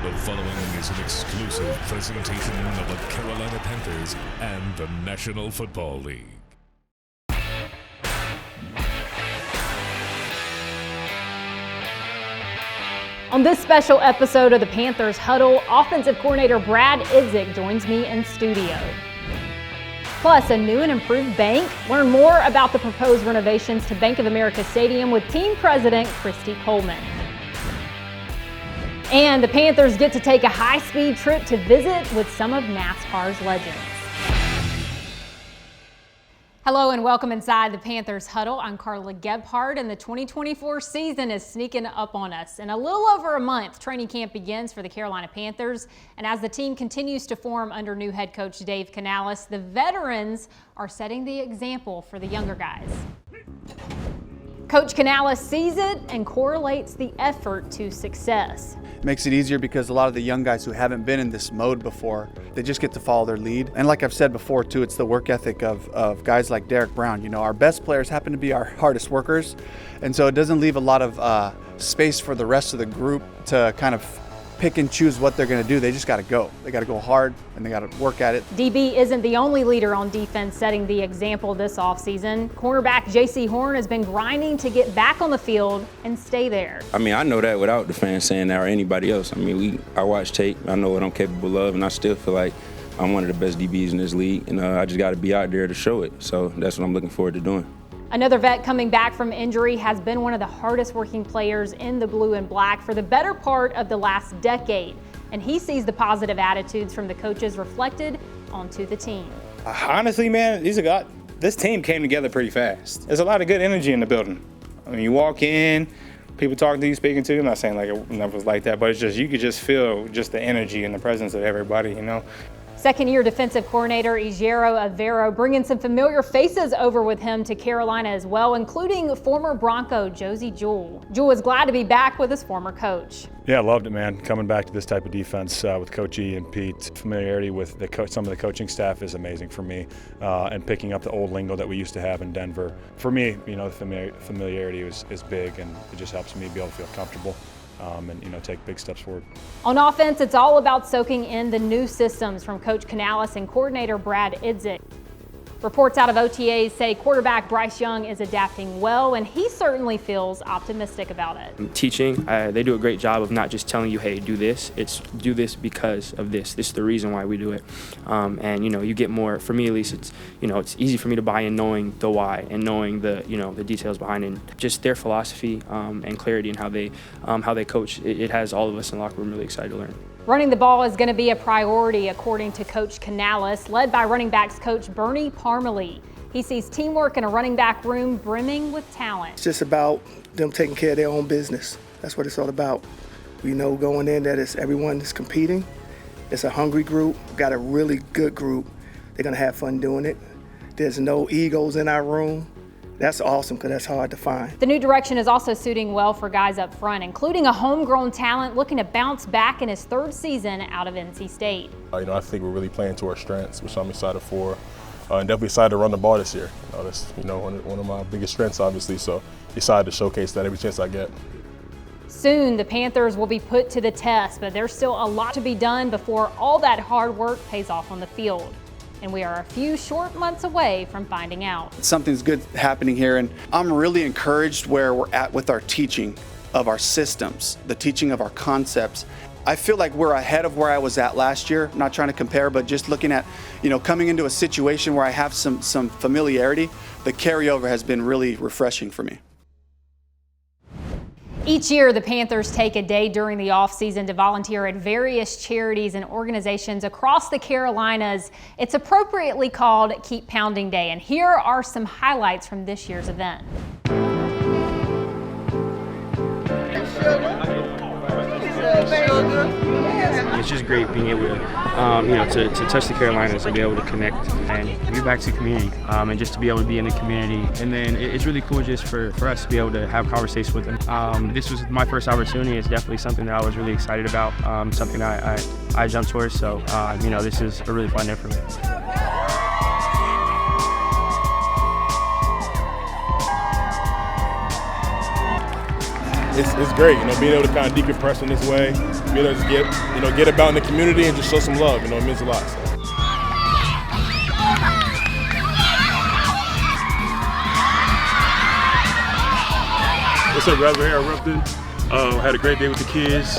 The following is an exclusive presentation of the Carolina Panthers and the National Football League. On this special episode of the Panthers Huddle, offensive coordinator Brad Idzik joins me in studio. Plus, a new and improved bank. Learn more about the proposed renovations to Bank of America Stadium with team president Kristi Coleman. And the Panthers get to take a high-speed trip to visit with some of NASCAR's legends. Hello and welcome inside the Panthers Huddle. I'm Carla Gebhardt, and the 2024 season is sneaking up on us. In a little over a month, training camp begins for the Carolina Panthers, and as the team continues to form under new head coach Dave Canales, the veterans are setting the example for the younger guys. Coach Canales sees it and correlates the effort to success. Makes it easier because a lot of the young guys who haven't been in this mode before, they just get to follow their lead. And like I've said before too, it's the work ethic of guys like Derek Brown. You know, our best players happen to be our hardest workers. And so it doesn't leave a lot of space for the rest of the group to kind of pick and choose what they're going to do. They just got to go. They got to go hard and they got to work at it. DB isn't the only leader on defense setting the example this offseason. Cornerback J.C. Horn has been grinding to get back on the field and stay there. I mean, I know that without the fans saying that or anybody else. I mean, I watch tape. I know what I'm capable of, and I still feel like I'm one of the best DBs in this league, and I just got to be out there to show it. So that's what I'm looking forward to doing. Another vet coming back from injury has been one of the hardest working players in the blue and black for the better part of the last decade. And he sees the positive attitudes from the coaches reflected onto the team. Honestly, man, this team came together pretty fast. There's a lot of good energy in the building. I mean, you walk in, people talking to you, speaking to you. I'm not saying like it never was like that, but it's just you could just feel just the energy and the presence of everybody, you know. Second-year defensive coordinator Ejiro Avero bringing some familiar faces over with him to Carolina as well, including former Bronco Josie Jewell. Jewell is glad to be back with his former coach. Yeah, I loved it, man. Coming back to this type of defense with Coach E and Pete. Familiarity with some of the coaching staff is amazing for me, and picking up the old lingo that we used to have in Denver. For me, you know, the familiarity is big, and it just helps me be able to feel comfortable. And, you know, take big steps forward. On offense, it's all about soaking in the new systems from Coach Canales and coordinator Brad Idzik. Reports out of OTAs say quarterback Bryce Young is adapting well, and he certainly feels optimistic about it. Teaching, they do a great job of not just telling you, hey, do this. It's do this because of this. This is the reason why we do it. And, you know, you get more, for me at least, it's easy for me to buy in knowing the why and knowing the details behind it. Just their philosophy and clarity in how they coach. It has all of us in the locker room really excited to learn. Running the ball is going to be a priority, according to Coach Canales, led by running backs coach Bernie Parmalee. He sees teamwork in a running back room brimming with talent. It's just about them taking care of their own business. That's what it's all about. We know going in that everyone is competing. It's a hungry group, got a really good group. They're going to have fun doing it. There's no egos in our room. That's awesome because that's hard to find. The new direction is also suiting well for guys up front, including a homegrown talent looking to bounce back in his third season out of NC State. I think we're really playing to our strengths, which I'm excited for, and definitely excited to run the ball this year. That's one of my biggest strengths, obviously. So excited to showcase that every chance I get. Soon, the Panthers will be put to the test, but there's still a lot to be done before all that hard work pays off on the field. And we are a few short months away from finding out. Something's good happening here, and I'm really encouraged where we're at with our teaching of our systems, the teaching of our concepts. I feel like we're ahead of where I was at last year. I'm not trying to compare, but just looking at, coming into a situation where I have some familiarity, the carryover has been really refreshing for me. Each year, the Panthers take a day during the offseason to volunteer at various charities and organizations across the Carolinas. It's appropriately called Keep Pounding Day, and here are some highlights from this year's event. It's just great being able to, to touch the Carolinas and be able to connect and give back to the community and just to be able to be in the community. And then it's really cool just for us to be able to have conversations with them. This was my first opportunity. It's definitely something that I was really excited about, something I jumped towards. So, this is a really fun day for me. it's great, being able to kind of decompress in this way, being able to just get about in the community and just show some love, it means a lot. So. What's up, guys? We're here at Repton. Had a great day with the kids,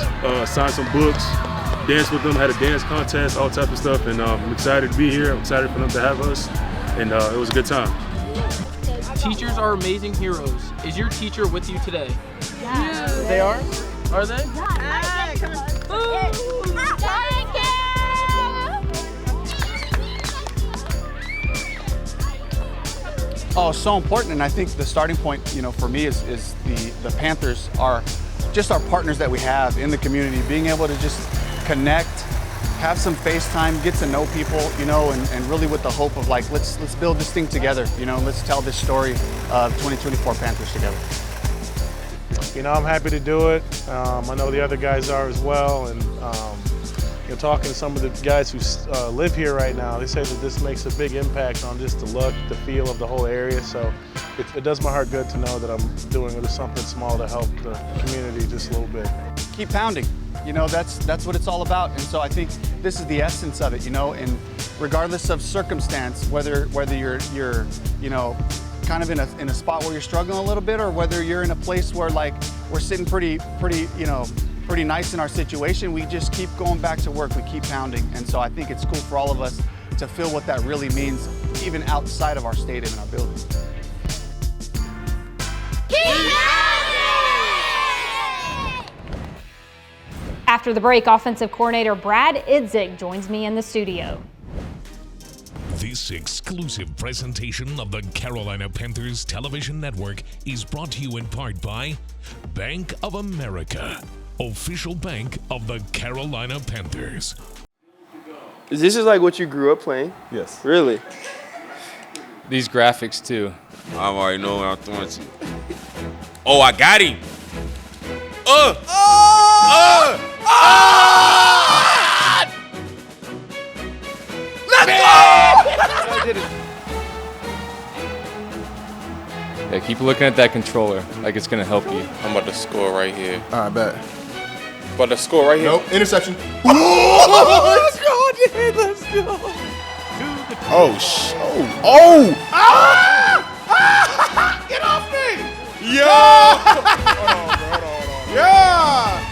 signed some books, danced with them, had a dance contest, all type of stuff, and I'm excited to be here. I'm excited for them to have us, and it was a good time. Teachers are amazing heroes. Is your teacher with you today? Yeah. They are? Are they? Oh, it's so important, and I think the starting point, for me is the Panthers are just our partners that we have in the community, being able to just connect, have some FaceTime, get to know people, and really with the hope of like, let's build this thing together, let's tell this story of 2024 Panthers together. I'm happy to do it. I know the other guys are as well, and talking to some of the guys who live here right now, they say that this makes a big impact on just the look, the feel of the whole area. So it does my heart good to know that I'm doing just something small to help the community just a little bit. Keep pounding. That's what it's all about. And so I think this is the essence of it, and regardless of circumstance, whether you're kind of in a spot where you're struggling a little bit, or whether you're in a place where like we're sitting pretty nice in our situation, we just keep going back to work, we keep pounding. And so I think it's cool for all of us to feel what that really means, even outside of our stadium and our building. After the break, offensive coordinator Brad Idzik joins me in the studio. This exclusive presentation of the Carolina Panthers Television Network is brought to you in part by Bank of America, official bank of the Carolina Panthers. This is like what you grew up playing? Yes. Really? These graphics too. I already know what I'm throwing to. Oh, I got him. Let's go! I did it. Yeah, keep looking at that controller like it's gonna help you. I'm about to score right here. All right, bet. About to score right here. Nope, interception. Let's go, dude. Let's go. Get off me! Yo! Hold on. Yeah!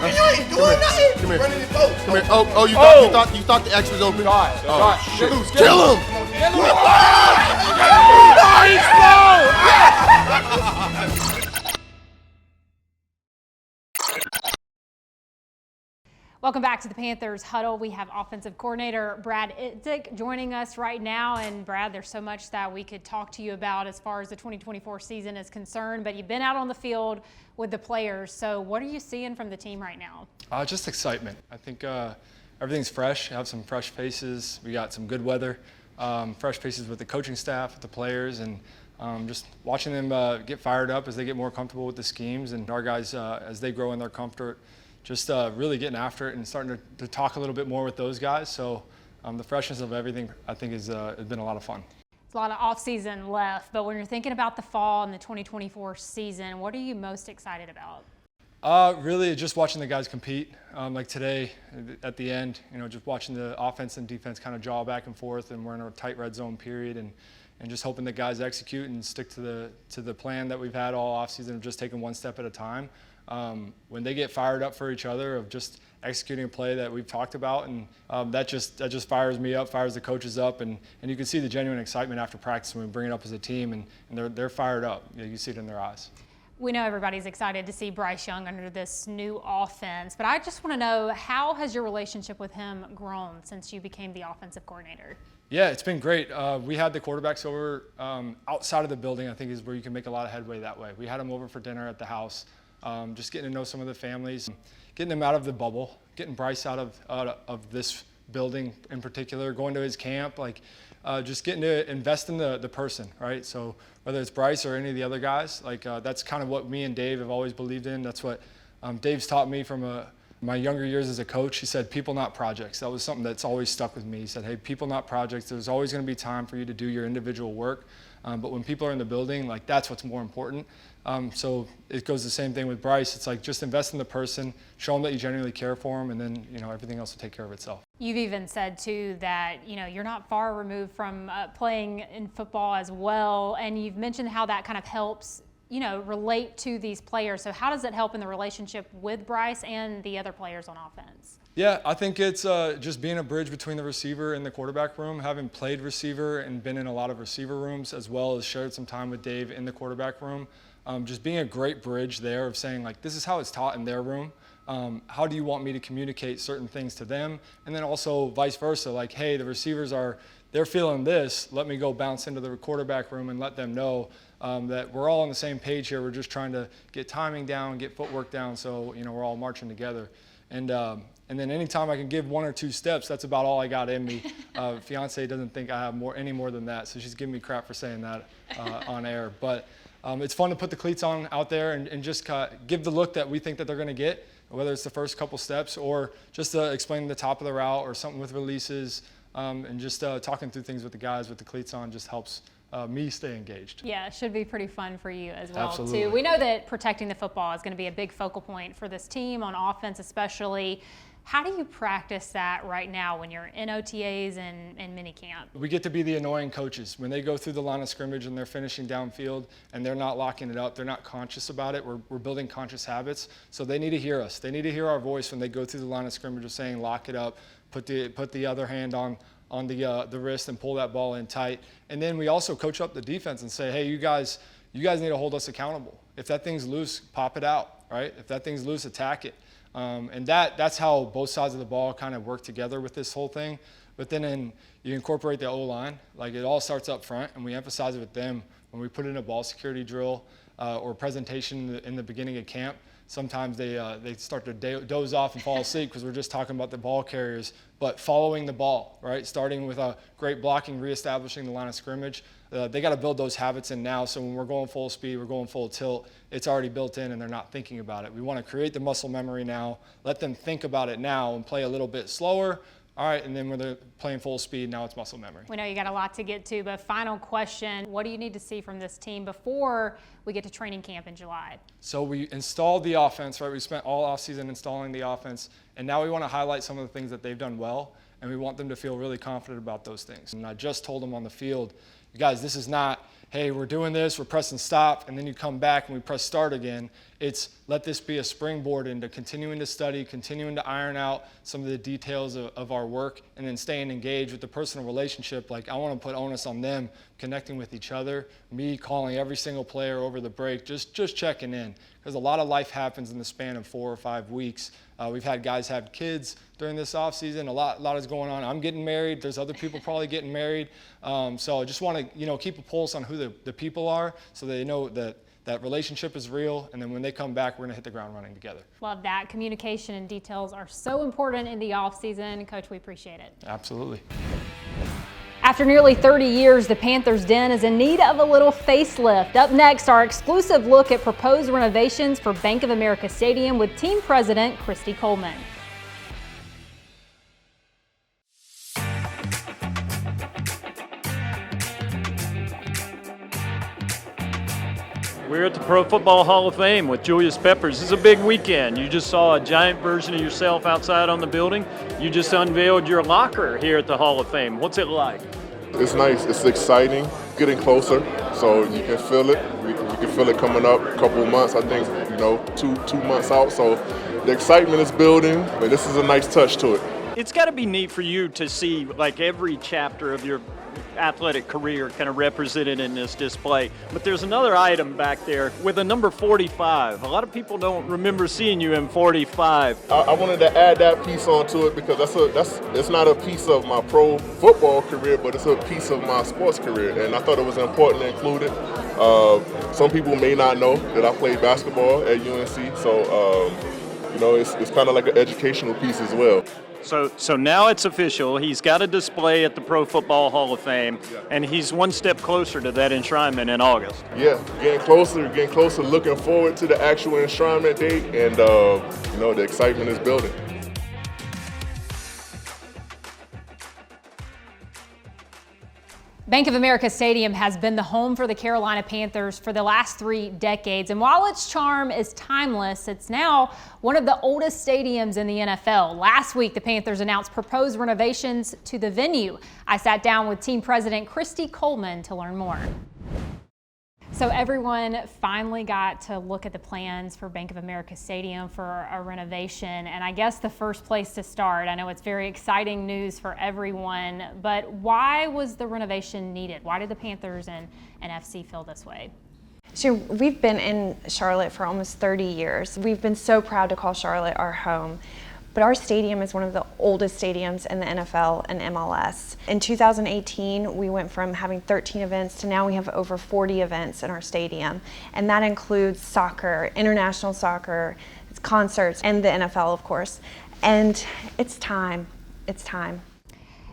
You ain't doing nothing. Come here. Running his boat. Come here. Oh, you thought the X was open? God, Shit. loose. Kill him! Welcome back to the Panthers Huddle. We have offensive coordinator Brad Idzik joining us right now. And Brad, there's so much that we could talk to you about as far as the 2024 season is concerned, but you've been out on the field with the players. So what are you seeing from the team right now? Just excitement. I think everything's fresh. I have some fresh faces. We got some good weather, fresh faces with the coaching staff, with the players, and just watching them get fired up as they get more comfortable with the schemes, and our guys, as they grow in their comfort, just really getting after it and starting to talk a little bit more with those guys. So the freshness of everything, I think, has been a lot of fun. It's a lot of off-season left, but when you're thinking about the fall and the 2024 season, what are you most excited about? Really just watching the guys compete. Like today at the end, just watching the offense and defense kind of draw back and forth, and we're in a tight red zone period, and just hoping the guys execute and stick to the plan that we've had all offseason of just taking one step at a time. When they get fired up for each other of just executing a play that we've talked about, and that just fires me up, fires the coaches up, and you can see the genuine excitement after practice when we bring it up as a team, and they're fired up. You see it in their eyes. We know everybody's excited to see Bryce Young under this new offense, but I just want to know, how has your relationship with him grown since you became the offensive coordinator? Yeah, it's been great. We had the quarterbacks over outside of the building, I think, is where you can make a lot of headway that way. We had them over for dinner at the house. Just getting to know some of the families, getting them out of the bubble, getting Bryce out of this building in particular, going to his camp, just getting to invest in the person, right? So whether it's Bryce or any of the other guys, that's kind of what me and Dave have always believed in. That's what Dave's taught me from My younger years as a coach, he said, people not projects. That was something that's always stuck with me. He said, hey, people not projects. There's always going to be time for you to do your individual work. But when people are in the building, like, that's what's more important. So it goes the same thing with Bryce. It's like, just invest in the person, show them that you genuinely care for them, and then, everything else will take care of itself. You've even said too that, you're not far removed from playing in football as well. And you've mentioned how that kind of helps, relate to these players. So how does it help in the relationship with Bryce and the other players on offense? Yeah, I think it's just being a bridge between the receiver and the quarterback room. Having played receiver and been in a lot of receiver rooms, as well as shared some time with Dave in the quarterback room, just being a great bridge there of saying, like, this is how it's taught in their room. How do you want me to communicate certain things to them? And then also vice versa, like, hey, the receivers they're feeling this. Let me go bounce into the quarterback room and let them know that we're all on the same page here. We're just trying to get timing down, get footwork down, so we're all marching together. And then anytime I can give 1 or 2 steps, that's about all I got in me. Fiance doesn't think I have any more than that, so she's giving me crap for saying that on air. But it's fun to put the cleats on out there and just give the look that we think that they're going to get, whether it's the first couple steps or just explaining the top of the route or something with releases, and just talking through things with the guys with the cleats on just helps me stay engaged. Yeah, it should be pretty fun for you as well, Absolutely. too. We know that protecting the football is going to be a big focal point for this team on offense especially. How do you practice that right now when you're in OTAs and minicamp? We get to be the annoying coaches. When they go through the line of scrimmage and they're finishing downfield and they're not locking it up, they're not conscious about it. We're building conscious habits, so they need to hear us. They need to hear our voice when they go through the line of scrimmage of saying, lock it up, put the other hand on the wrist and pull that ball in tight. And then we also coach up the defense and say, hey, you guys need to hold us accountable. If that thing's loose, pop it out, right? If that thing's loose, attack it. And that's how both sides of the ball kind of work together with this whole thing. But then you incorporate the O-line. Like, it all starts up front, and we emphasize it with them. When we put in a ball security drill or presentation in the beginning of camp, sometimes they start to doze off and fall asleep because we're just talking about the ball carriers. But following the ball, right? Starting with a great blocking, reestablishing the line of scrimmage. They got to build those habits in now, so when we're going full speed, we're going full tilt, it's already built in and they're not thinking about it. We want to create the muscle memory now, let them think about it now and play a little bit slower. All right, and then when they're playing full speed, now it's muscle memory. We know you got a lot to get to, but final question, what do you need to see from this team before we get to training camp in July? So we installed the offense, right? We spent all offseason installing the offense, and now we want to highlight some of the things that they've done well, and we want them to feel really confident about those things. And I just told them on the field, you guys, this is not, hey, we're doing this, we're pressing stop, and then you come back and we press start again. It's let this be a springboard into continuing to study, continuing to iron out some of the details of our work, and then staying engaged with the personal relationship. Like, I want to put onus on them connecting with each other, me calling every single player over the break, just checking in, because a lot of life happens in the span of 4 or 5 weeks. We've had guys have kids during this offseason. A lot is going on. I'm getting married. There's other people probably getting married. So I just want to, keep a pulse on who the people are, so they know that relationship is real. And then when they come back, we're going to hit the ground running together. Love that. Communication and details are so important in the offseason. Coach, we appreciate it. Absolutely. After nearly 30 years, the Panthers Den is in need of a little facelift. Up next, our exclusive look at proposed renovations for Bank of America Stadium with Team President Kristi Coleman. We're at the Pro Football Hall of Fame with Julius Peppers. This is a big weekend. You just saw a giant version of yourself outside on the building. You just unveiled your locker here at the Hall of Fame. What's it like? It's nice. It's exciting. Getting closer, so you can feel it. You can feel it coming up a couple of months. I think, 2 months out. So the excitement is building, but this is a nice touch to it. It's got to be neat for you to see like every chapter of your athletic career kind of represented in this display. But there's another item back there with a number 45. A lot of people don't remember seeing you in 45. I wanted to add that piece onto it because it's not a piece of my pro football career, but it's a piece of my sports career, and I thought it was important to include it. Some people may not know that I played basketball at UNC, so it's kind of like an educational piece as well. So now it's official. He's got a display at the Pro Football Hall of Fame, and he's one step closer to that enshrinement in August. Yeah, getting closer, looking forward to the actual enshrinement date, and You know, the excitement is building. Bank of America Stadium has been the home for the Carolina Panthers for the last 3 decades. And while its charm is timeless, it's now one of the oldest stadiums in the NFL. Last week, the Panthers announced proposed renovations to the venue. I sat down with team president Kristi Coleman to learn more. So everyone finally got to look at the plans for Bank of America Stadium for a renovation. And I guess the first place to start, I know it's very exciting news for everyone, but why was the renovation needed? Why did the Panthers and FC feel this way? Sure, we've been in Charlotte for almost 30 years. We've been so proud to call Charlotte our home. But our stadium is one of the oldest stadiums in the NFL and MLS. In 2018, we went from having 13 events to now we have over 40 events in our stadium. And that includes soccer, international soccer, concerts, and the NFL, of course. And it's time. It's time.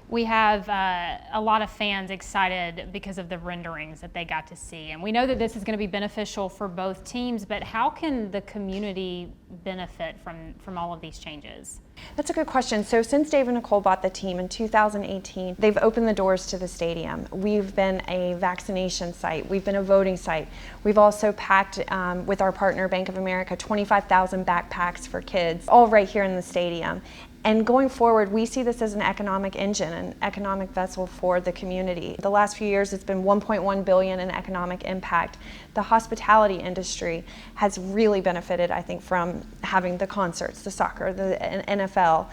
We have a lot of fans excited because of the renderings that they got to see. And we know that this is going to be beneficial for both teams, but how can the community benefit from all of these changes? That's a good question. So since Dave and Nicole bought the team in 2018, they've opened the doors to the stadium. We've been a vaccination site. We've been a voting site. We've also packed, with our partner Bank of America, 25,000 backpacks for kids, all right here in the stadium. And going forward, we see this as an economic engine, an economic vessel for the community. The last few years, it's been $1.1 billion in economic impact. The hospitality industry has really benefited, I think, from having the concerts, the soccer, the NFL.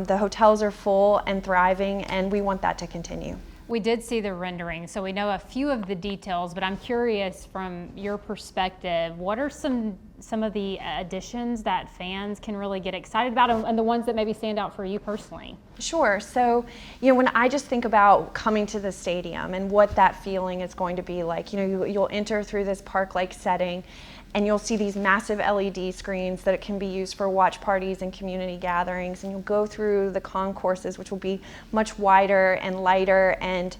The hotels are full and thriving, and we want that to continue. We did see the rendering, so we know a few of the details, but I'm curious from your perspective, what are some of the additions that fans can really get excited about and the ones that maybe stand out for you personally? Sure. So, when I just think about coming to the stadium and what that feeling is going to be like, you'll enter through this park-like setting and you'll see these massive LED screens that can be used for watch parties and community gatherings, and you'll go through the concourses, which will be much wider and lighter, and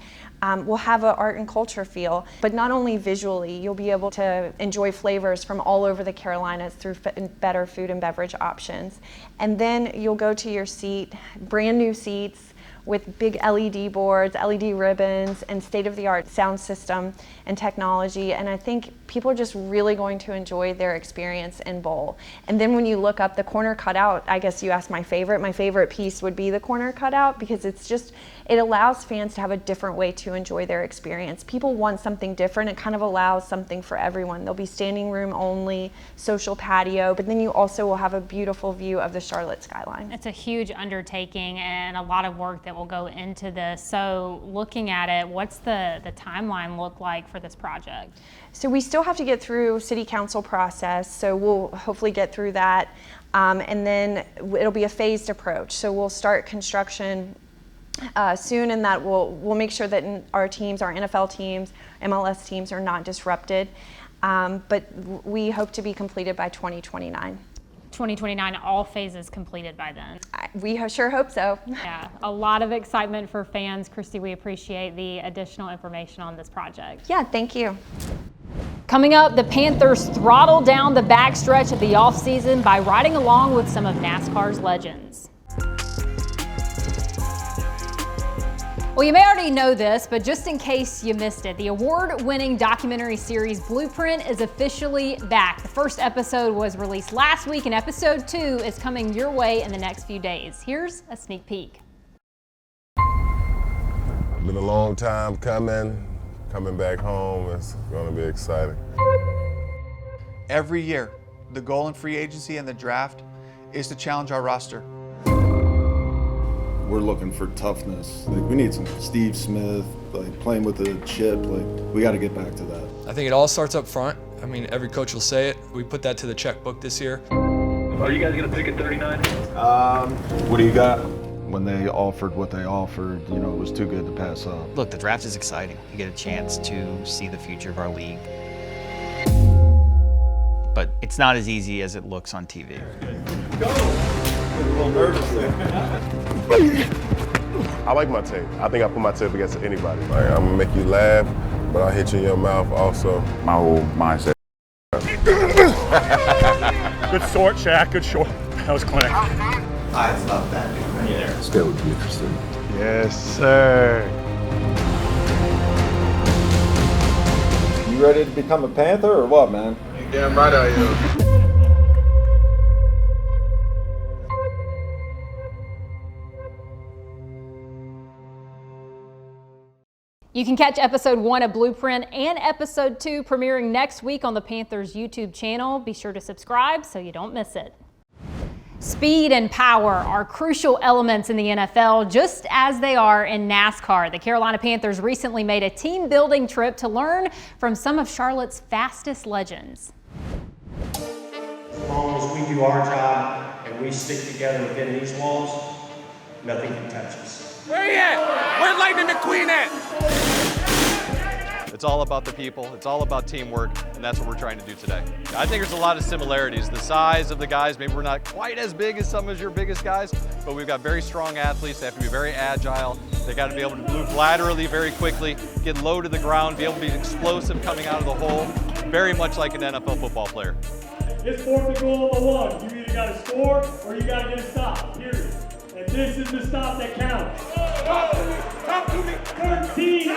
we'll have an art and culture feel. But not only visually, you'll be able to enjoy flavors from all over the Carolinas through better food and beverage options. And then you'll go to your seat, brand new seats, with big LED boards, LED ribbons, and state-of-the-art sound system and technology. And I think people are just really going to enjoy their experience in bowl. And then when you look up the corner cutout, I guess you asked my favorite piece would be the corner cutout, because it allows fans to have a different way to enjoy their experience. People want something different. It kind of allows something for everyone. There'll be standing room only, social patio, but then you also will have a beautiful view of the Charlotte skyline. It's a huge undertaking and a lot of work that will go into this. So looking at it, what's the timeline look like for this project? So we still have to get through city council process, so we'll hopefully get through that. And then it'll be a phased approach. So we'll start construction soon, and that we'll make sure that our teams, our NFL teams, MLS teams are not disrupted. But we hope to be completed by 2029. 2029, all phases completed by then. We sure hope so. Yeah, a lot of excitement for fans. Kristi, we appreciate the additional information on this project. Yeah, thank you. Coming up, the Panthers throttle down the backstretch of the offseason by riding along with some of NASCAR's legends. Well, you may already know this, but just in case you missed it, the award-winning documentary series Blueprint is officially back. The first episode was released last week, and episode 2 is coming your way in the next few days. Here's a sneak peek. Been a long time coming back home. It's going to be exciting. Every year, the goal in free agency and the draft is to challenge our roster. We're looking for toughness. We need some Steve Smith, playing with a chip. We got to get back to that. I think it all starts up front. I mean, every coach will say it. We put that to the checkbook this year. Are you guys going to pick at 39? What do you got? When they offered what they offered, it was too good to pass up. Look, the draft is exciting. You get a chance to see the future of our league. But it's not as easy as it looks on TV. Go! I'm a little nervous there. I like my tape. I think I put my tape against anybody. I'm going to make you laugh, but I'll hit you in your mouth also. My whole mindset. Good short, Shaq, good short. That was clinic. I love that dude right there. This guy would be interesting. Yes, sir. You ready to become a Panther or what, man? You damn right I am. You can catch episode 1 of Blueprint and episode 2 premiering next week on the Panthers YouTube channel. Be sure to subscribe so you don't miss it. Speed and power are crucial elements in the NFL, just as they are in NASCAR. The Carolina Panthers recently made a team-building trip to learn from some of Charlotte's fastest legends. As long as we do our job and we stick together within these walls, nothing can touch us. Where are you at? Where's Lightning McQueen at? It's all about the people, it's all about teamwork, and that's what we're trying to do today. I think there's a lot of similarities. The size of the guys, maybe we're not quite as big as some of your biggest guys, but we've got very strong athletes. They have to be very agile. They got to be able to move laterally very quickly, get low to the ground, be able to be explosive coming out of the hole, very much like an NFL football player. It's 4th and goal on the 1. You either got to score or you got to get a stop, period. And this is the stop that counts. Talk to me. 13.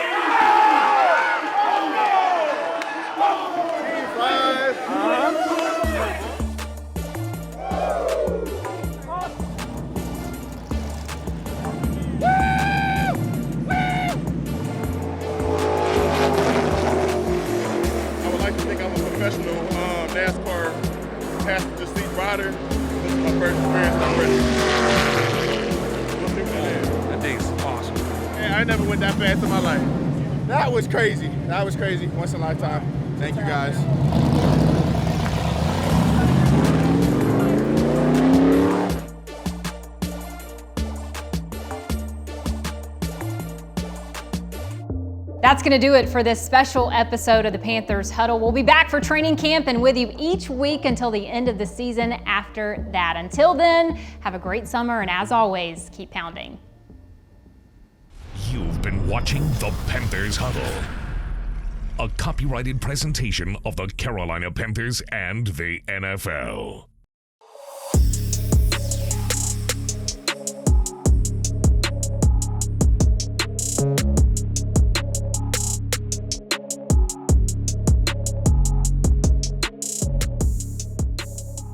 I would like to think I'm a professional NASCAR passenger seat rider. This is my first experience and I'm ready. That thing's awesome. Man, I never went that fast in my life. That was crazy. That was crazy. Once in a lifetime. Thank you guys. That's going to do it for this special episode of the Panthers Huddle. We'll be back for training camp and with you each week until the end of the season after that. Until then, have a great summer, and as always, keep pounding. You've been watching the Panthers Huddle, a copyrighted presentation of the Carolina Panthers and the NFL.